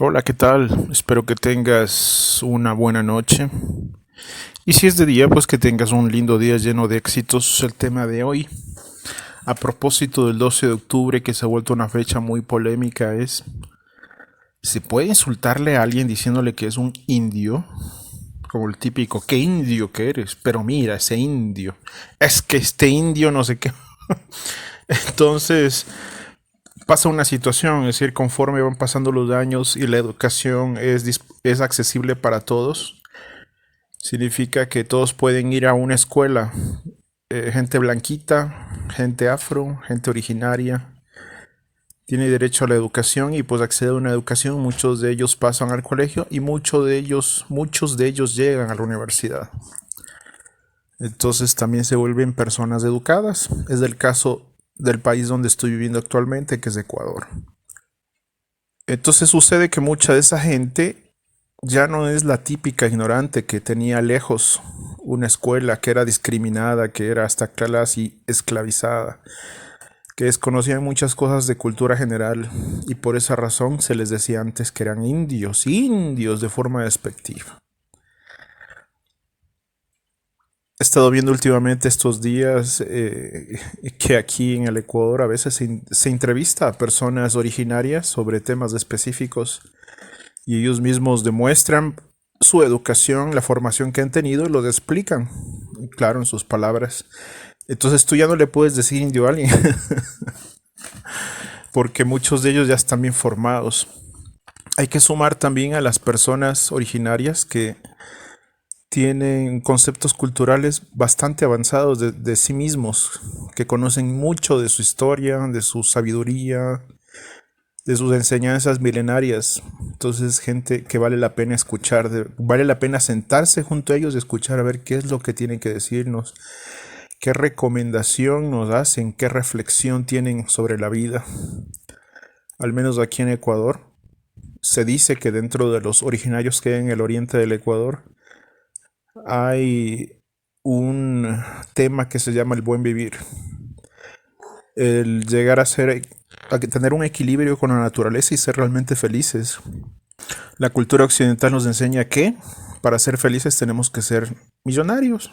Hola, ¿qué tal? Espero que tengas una buena noche. Y si es de día, pues que tengas un lindo día lleno de éxitos. El tema de hoy, a propósito del 12 de octubre, que se ha vuelto una fecha muy polémica, es, ¿se puede insultarle a alguien diciéndole que es un indio? Como el típico, ¿qué indio que eres? Pero mira, ese indio. Es que este indio no sé qué. Entonces, pasa una situación, es decir, conforme van pasando los años y la educación es accesible para todos, significa que todos pueden ir a una escuela, gente blanquita, gente afro, gente originaria, tiene derecho a la educación y pues accede a una educación, muchos de ellos pasan al colegio y muchos de ellos llegan a la universidad. Entonces también se vuelven personas educadas. Es el caso del país donde estoy viviendo actualmente, que es Ecuador. Entonces sucede que mucha de esa gente ya no es la típica ignorante que tenía lejos una escuela, que era discriminada, que era hasta casi esclavizada, que desconocían muchas cosas de cultura general y por esa razón se les decía antes que eran indios, indios de forma despectiva. He estado viendo últimamente estos días que aquí en el Ecuador a veces se entrevista a personas originarias sobre temas específicos y ellos mismos demuestran su educación, la formación que han tenido y lo explican, claro, en sus palabras. Entonces tú ya no le puedes decir indio a alguien, porque muchos de ellos ya están bien formados. Hay que sumar también a las personas originarias que tienen conceptos culturales bastante avanzados de sí mismos, que conocen mucho de su historia, de su sabiduría, de sus enseñanzas milenarias. Entonces, gente que vale la pena escuchar, vale la pena sentarse junto a ellos y escuchar a ver qué es lo que tienen que decirnos, qué recomendación nos hacen, qué reflexión tienen sobre la vida. Al menos aquí en Ecuador, se dice que dentro de los originarios que hay en el oriente del Ecuador hay un tema que se llama el buen vivir. El llegar a tener un equilibrio con la naturaleza y ser realmente felices. La cultura occidental nos enseña que para ser felices tenemos que ser millonarios.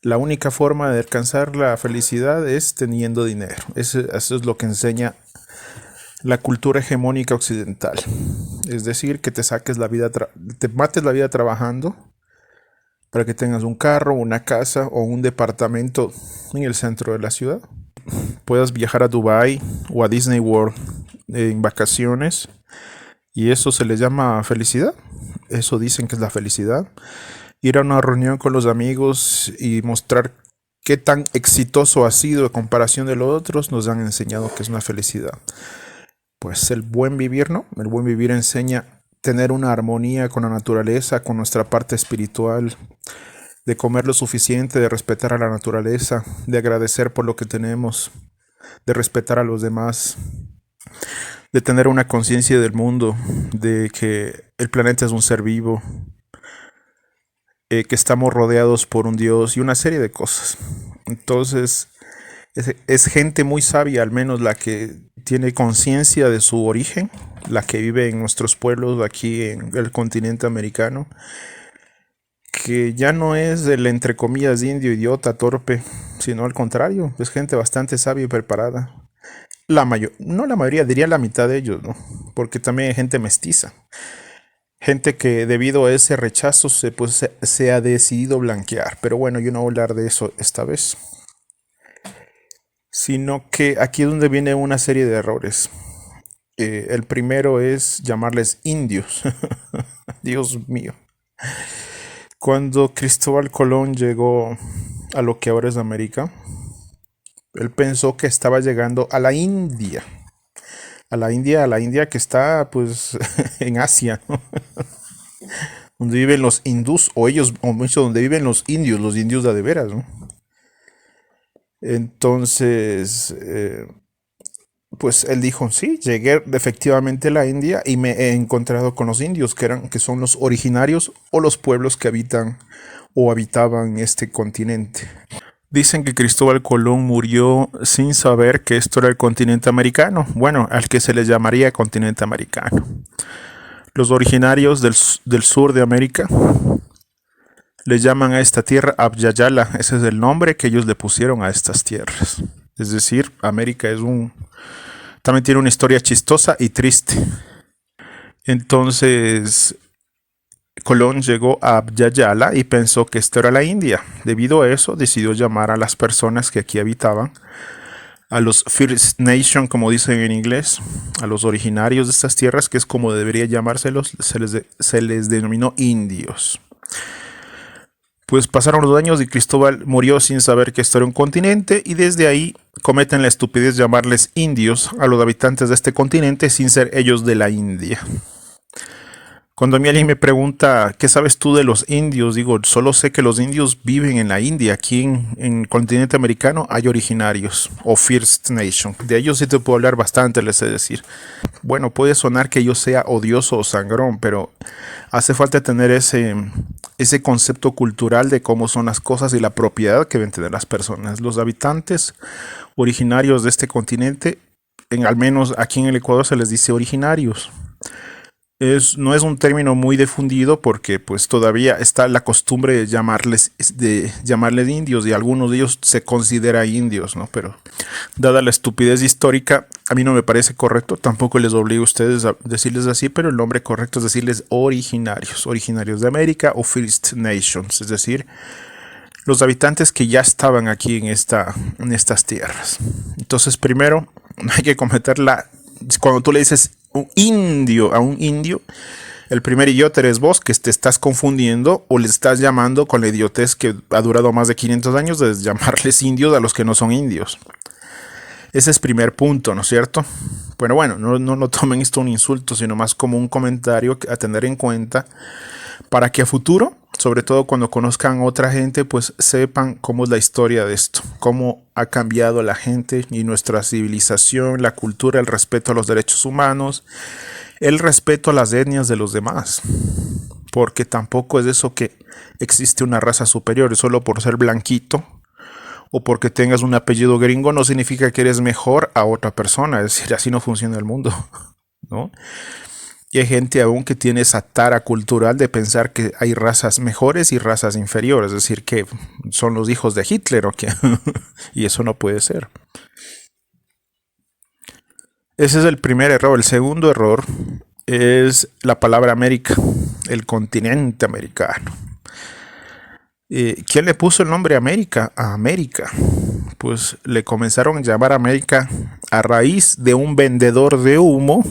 La única forma de alcanzar la felicidad es teniendo dinero. Eso es lo que enseña la cultura hegemónica occidental. Es decir, que te mates la vida trabajando para que tengas un carro, una casa o un departamento en el centro de la ciudad. Puedas viajar a Dubai o a Disney World en vacaciones y eso se le llama felicidad. Eso dicen que es la felicidad. Ir a una reunión con los amigos y mostrar qué tan exitoso ha sido en comparación de los otros nos han enseñado que es una felicidad. Pues el buen vivir, ¿no? El buen vivir enseña tener una armonía con la naturaleza, con nuestra parte espiritual, de comer lo suficiente, de respetar a la naturaleza, de agradecer por lo que tenemos, de respetar a los demás, de tener una conciencia del mundo, de que el planeta es un ser vivo, que estamos rodeados por un Dios y una serie de cosas. Entonces, es gente muy sabia, al menos la que tiene conciencia de su origen, la que vive en nuestros pueblos aquí en el continente americano, que ya no es el entre comillas indio, idiota, torpe, sino al contrario, es gente bastante sabia y preparada. No la mayoría, diría la mitad de ellos, ¿no? Porque también hay gente mestiza. Gente que debido a ese rechazo se ha decidido blanquear. Pero bueno, yo no voy a hablar de eso esta vez. Sino que aquí es donde viene una serie de errores. El primero es llamarles indios. Dios mío. Cuando Cristóbal Colón llegó a lo que ahora es América, él pensó que estaba llegando a la India. A la India que está pues en Asia, ¿no? Donde viven los hindús, o ellos, o mucho donde viven los indios de veras, ¿no? Entonces, pues él dijo, sí, llegué efectivamente a la India y me he encontrado con los indios, que son los originarios o los pueblos que habitan o habitaban este continente. Dicen que Cristóbal Colón murió sin saber que esto era el continente americano, bueno, al que se le llamaría continente americano. Los originarios del sur de América le llaman a esta tierra Abyayala. Ese es el nombre que ellos le pusieron a estas tierras. Es decir, América también tiene una historia chistosa y triste. Entonces, Colón llegó a Abyayala y pensó que esto era la India. Debido a eso, decidió llamar a las personas que aquí habitaban, a los First Nation, como dicen en inglés, a los originarios de estas tierras, que es como debería llamárselos, se les denominó indios. Pues pasaron los años y Cristóbal murió sin saber que esto era un continente, y desde ahí cometen la estupidez de llamarles indios a los habitantes de este continente sin ser ellos de la India. Cuando a mí alguien me pregunta, ¿qué sabes tú de los indios? Digo, solo sé que los indios viven en la India. Aquí en el continente americano hay originarios o First Nation. De ellos sí te puedo hablar bastante, les sé decir. Bueno, puede sonar que yo sea odioso o sangrón, pero hace falta tener ese concepto cultural de cómo son las cosas y la propiedad que deben tener las personas. Los habitantes originarios de este continente, al menos aquí en el Ecuador se les dice originarios. No es un término muy difundido porque pues todavía está la costumbre de llamarles indios, y algunos de ellos se considera indios, ¿no? Pero dada la estupidez histórica, a mí no me parece correcto. Tampoco les obligo a ustedes a decirles así, pero el nombre correcto es decirles originarios de América o First Nations, es decir, los habitantes que ya estaban aquí en estas tierras. Entonces, primero, hay que cuando tú le dices a un indio, el primer idiota eres vos, que te estás confundiendo o le estás llamando con la idiotez que ha durado más de 500 años de llamarles indios a los que no son indios. Ese es primer punto, ¿no es cierto? Pero bueno, no tomen esto un insulto, sino más como un comentario a tener en cuenta para que a futuro, sobre todo cuando conozcan a otra gente, pues sepan cómo es la historia de esto, cómo ha cambiado la gente y nuestra civilización, la cultura, el respeto a los derechos humanos, el respeto a las etnias de los demás. Porque tampoco es eso que existe una raza superior, solo por ser blanquito o porque tengas un apellido gringo no significa que eres mejor a otra persona. Es decir, así no funciona el mundo, ¿no? Y hay gente aún que tiene esa tara cultural de pensar que hay razas mejores y razas inferiores, es decir, que son los hijos de Hitler o que y eso no puede ser. Ese es el primer error. El segundo error es la palabra América, el continente americano. ¿Quién le puso el nombre América a América? Pues le comenzaron a llamar América a raíz de un vendedor de humo,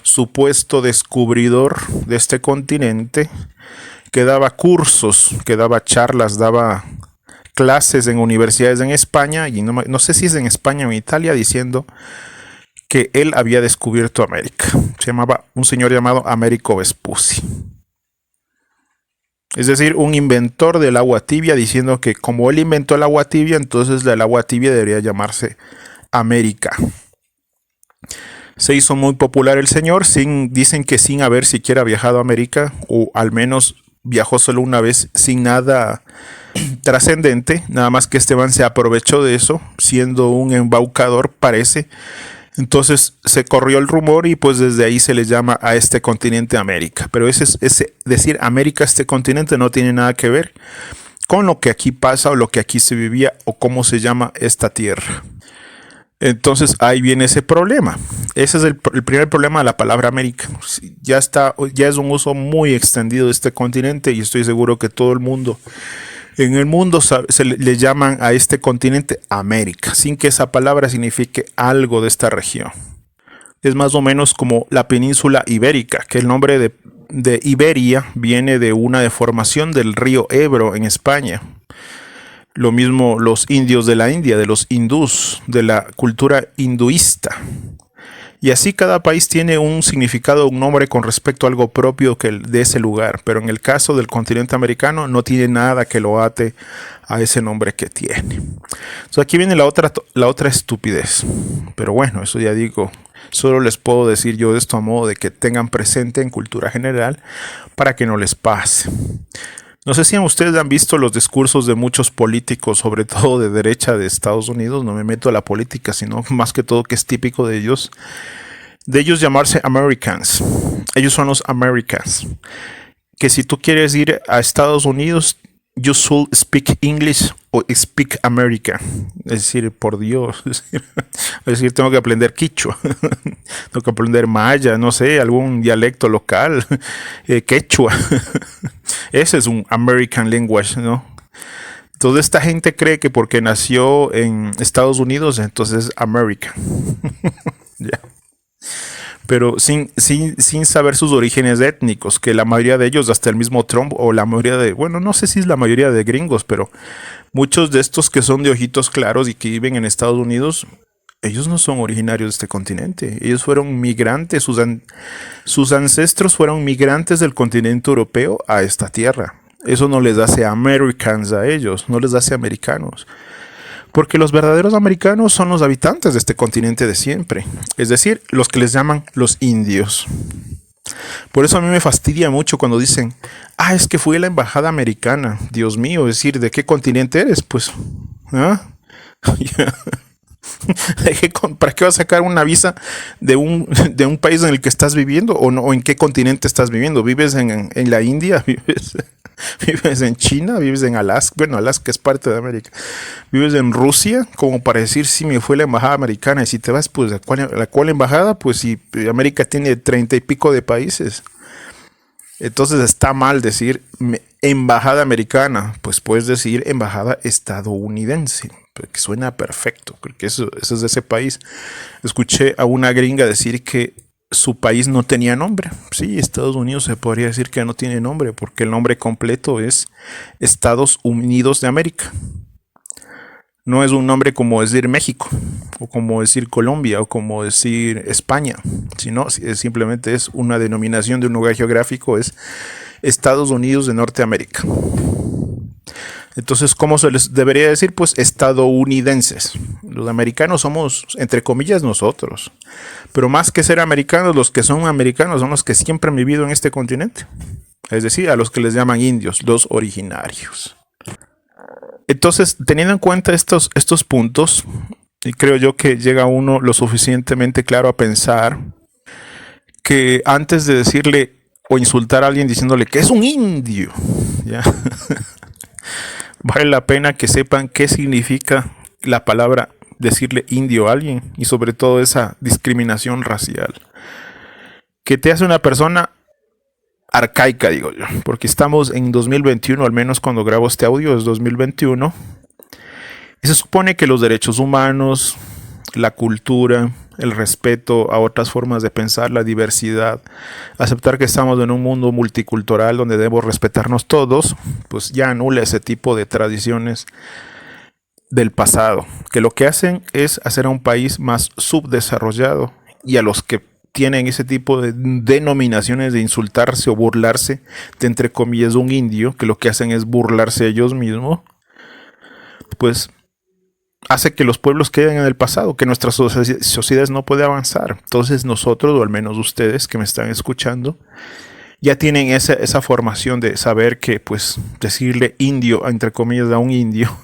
supuesto descubridor de este continente, que daba cursos, que daba charlas, daba clases en universidades en España, y no sé si es en España o en Italia, diciendo que él había descubierto América. Se llamaba un señor llamado Americo Vespucci. Es decir, un inventor del agua tibia, diciendo que como él inventó el agua tibia, entonces el agua tibia debería llamarse América. Se hizo muy popular el señor, dicen que sin haber siquiera viajado a América, o al menos viajó solo una vez sin nada trascendente, nada más que Esteban se aprovechó de eso, siendo un embaucador, parece. Entonces se corrió el rumor y pues desde ahí se le llama a este continente América. Pero decir América, este continente, no tiene nada que ver con lo que aquí pasa o lo que aquí se vivía o cómo se llama esta tierra. Entonces ahí viene ese problema. Ese es el primer problema de la palabra América. Ya es un uso muy extendido de este continente, y estoy seguro que todo el mundo en el mundo le llaman a este continente América, sin que esa palabra signifique algo de esta región. Es más o menos como la península ibérica, que el nombre de Iberia viene de una deformación del río Ebro en España. Lo mismo los indios de la India, de los hindús, de la cultura hinduista. Y así cada país tiene un significado, un nombre con respecto a algo propio de ese lugar. Pero en el caso del continente americano no tiene nada que lo ate a ese nombre que tiene. Entonces aquí viene la otra estupidez. Pero bueno, eso ya digo, solo les puedo decir yo esto a modo de que tengan presente en cultura general para que no les pase. No sé si ustedes han visto los discursos de muchos políticos, sobre todo de derecha de Estados Unidos. No me meto a la política, sino más que todo que es típico de ellos. De ellos llamarse Americans. Ellos son los Americans. Que si tú quieres ir a Estados Unidos, you should speak English o speak America. Es decir, por Dios. Es decir, tengo que aprender quichua. Tengo que aprender maya, no sé, algún dialecto local. Quechua. Ese es un American language, ¿no? Toda esta gente cree que porque nació en Estados Unidos, entonces es America. Ya. Pero sin saber sus orígenes étnicos, que la mayoría de ellos, hasta el mismo Trump, o la mayoría de, bueno, no sé si es la mayoría de gringos, pero muchos de estos que son de ojitos claros y que viven en Estados Unidos, ellos no son originarios de este continente. Ellos fueron migrantes, sus ancestros fueron migrantes del continente europeo a esta tierra. Eso no les hace Americans a ellos, no les hace americanos. Porque los verdaderos americanos son los habitantes de este continente de siempre. Es decir, los que les llaman los indios. Por eso a mí me fastidia mucho cuando dicen, es que fui a la embajada americana. Dios mío, es decir, ¿de qué continente eres? Pues, ¿ah? ¿Para qué vas a sacar una visa de un país en el que estás viviendo? ¿O, no, o en qué continente estás viviendo? ¿Vives en la India? ¿Vives en China? ¿Vives en Alaska? Bueno, Alaska es parte de América. ¿Vives en Rusia? Como para decir, si me fue la embajada americana. Y si te vas, pues, ¿a cuál embajada? Pues si América tiene 30 y pico de países. Entonces está mal decir embajada americana. Pues puedes decir embajada estadounidense, que suena perfecto, porque eso es de ese país. Escuché a una gringa decir que su país no tenía nombre. Sí, Estados Unidos se podría decir que no tiene nombre, porque el nombre completo es Estados Unidos de América. No es un nombre como decir México, o como decir Colombia, o como decir España, sino simplemente es una denominación de un lugar geográfico, es Estados Unidos de Norteamérica. Entonces, ¿cómo se les debería decir? Pues estadounidenses. Los americanos somos, entre comillas, nosotros. Pero más que ser americanos, los que son americanos son los que siempre han vivido en este continente. Es decir, a los que les llaman indios, los originarios. Entonces, teniendo en cuenta estos puntos, y creo yo que llega uno lo suficientemente claro a pensar que antes de decirle o insultar a alguien diciéndole que es un indio, ¿ya? Vale la pena que sepan qué significa la palabra decirle indio a alguien, y sobre todo esa discriminación racial que te hace una persona arcaica, digo yo, porque estamos en 2021, al menos cuando grabo este audio es 2021, y se supone que los derechos humanos, la cultura, el respeto a otras formas de pensar, la diversidad, aceptar que estamos en un mundo multicultural donde debemos respetarnos todos, pues ya anula ese tipo de tradiciones del pasado, que lo que hacen es hacer a un país más subdesarrollado, y a los que tienen ese tipo de denominaciones de insultarse o burlarse de, entre comillas, un indio, que lo que hacen es burlarse ellos mismos, pues hace que los pueblos queden en el pasado, que nuestras sociedades no pueden avanzar. Entonces nosotros, o al menos ustedes que me están escuchando, ya tienen esa formación de saber que pues decirle indio, entre comillas, a un indio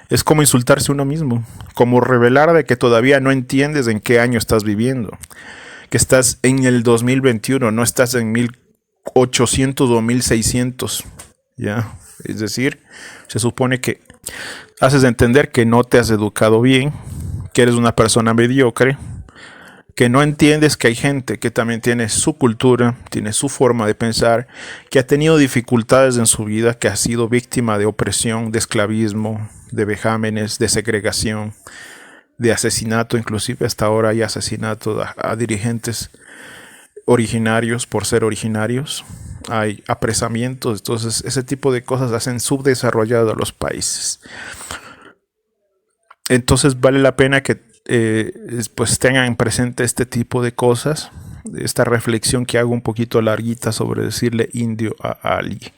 es como insultarse uno mismo, como revelar de que todavía no entiendes en qué año estás viviendo, que estás en el 2021, no estás en 1800 o 1600, ¿ya? Es decir, se supone que haces entender que no te has educado bien, que eres una persona mediocre, que no entiendes que hay gente que también tiene su cultura, tiene su forma de pensar, que ha tenido dificultades en su vida, que ha sido víctima de opresión, de esclavismo, de vejámenes, de segregación, de asesinato, inclusive hasta ahora hay asesinatos a dirigentes originarios por ser originarios, hay apresamientos. Entonces ese tipo de cosas hacen subdesarrollados a los países. Entonces vale la pena que pues tengan presente este tipo de cosas, esta reflexión que hago un poquito larguita sobre decirle indio a alguien.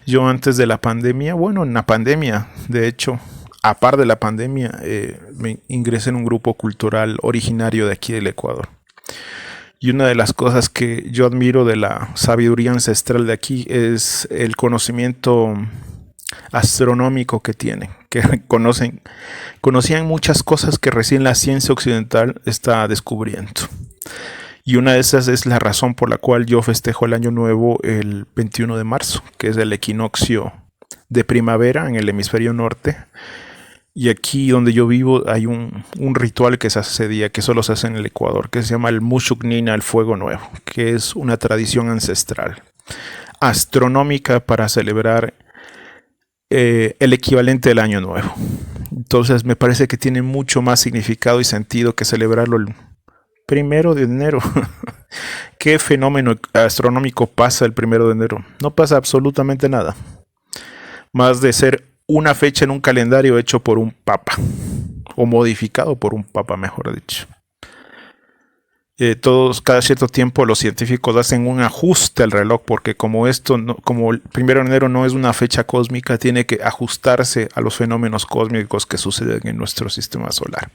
Yo antes de la pandemia, bueno, en la pandemia, de hecho, a par de la pandemia, me ingresé en un grupo cultural originario de aquí del Ecuador. Y una de las cosas que yo admiro de la sabiduría ancestral de aquí es el conocimiento astronómico que tienen, que conocían muchas cosas que recién la ciencia occidental está descubriendo. Y una de esas es la razón por la cual yo festejo el año nuevo el 21 de marzo, que es el equinoccio de primavera en el hemisferio norte. Y aquí donde yo vivo hay un ritual que se hace ese día, que solo se hace en el Ecuador, que se llama el Mushuk-Nina, el fuego nuevo, que es una tradición ancestral, astronómica para celebrar el equivalente del año nuevo. Entonces me parece que tiene mucho más significado y sentido que celebrarlo el 1 de enero. ¿Qué fenómeno astronómico pasa el 1 de enero? No pasa absolutamente nada. Más de ser una fecha en un calendario hecho por un papa, o modificado por un papa, mejor dicho. Cada cierto tiempo los científicos hacen un ajuste al reloj, porque como como el 1 de enero no es una fecha cósmica, tiene que ajustarse a los fenómenos cósmicos que suceden en nuestro sistema solar.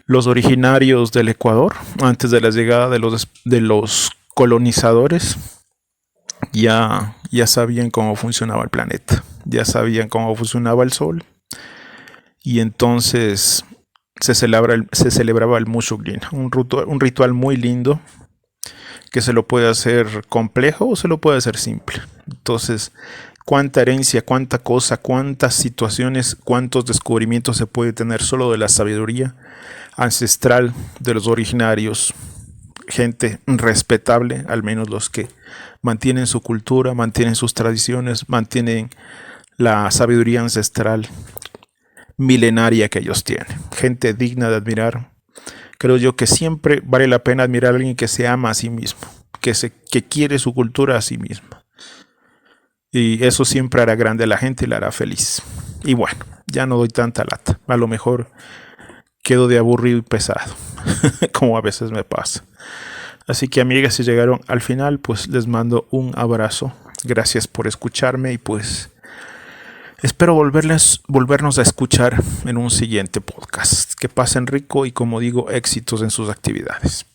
Los originarios del Ecuador, antes de la llegada de los colonizadores, ya sabían cómo funcionaba el planeta, ya sabían cómo funcionaba el sol, y entonces se celebraba el Mushuk-Nina, un ritual muy lindo que se lo puede hacer complejo o se lo puede hacer simple. Entonces, cuánta herencia, cuánta cosa, cuántas situaciones, cuántos descubrimientos se puede tener solo de la sabiduría ancestral de los originarios, gente respetable, al menos los que mantienen su cultura, mantienen sus tradiciones, mantienen la sabiduría ancestral milenaria que ellos tienen. Gente digna de admirar. Creo yo que siempre vale la pena admirar a alguien que se ama a sí mismo, que quiere su cultura a sí mismo. Y eso siempre hará grande a la gente y la hará feliz. Y bueno, ya no doy tanta lata. A lo mejor quedo de aburrido y pesado, como a veces me pasa. Así que, amigas, si llegaron al final, pues les mando un abrazo. Gracias por escucharme y pues espero volvernos a escuchar en un siguiente podcast. Que pasen rico y, como digo, éxitos en sus actividades.